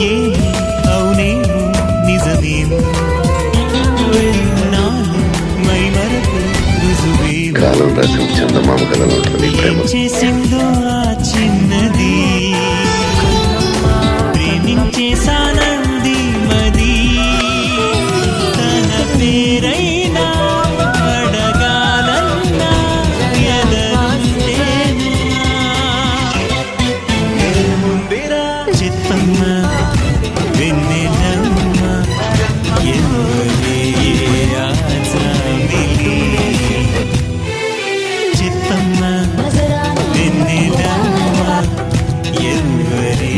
ఏమి అవునేమో నిజమేమో నాలో మై మరకు రుజువేమో కాలం రాసిన చందమామ కథలో ఉంటుంది ప్రేమ. చేసిందో ఆ చిన్నది ప్రేమించేసానంది మది తన పేరైనా అడగాలన్నా ఎదరుంటేనా చిత్తమ్మ వెన్నెలమ్మ ఎవరే ఆజామిలి చిత్తమ్మ వెన్నెలమ్మ ఎవరే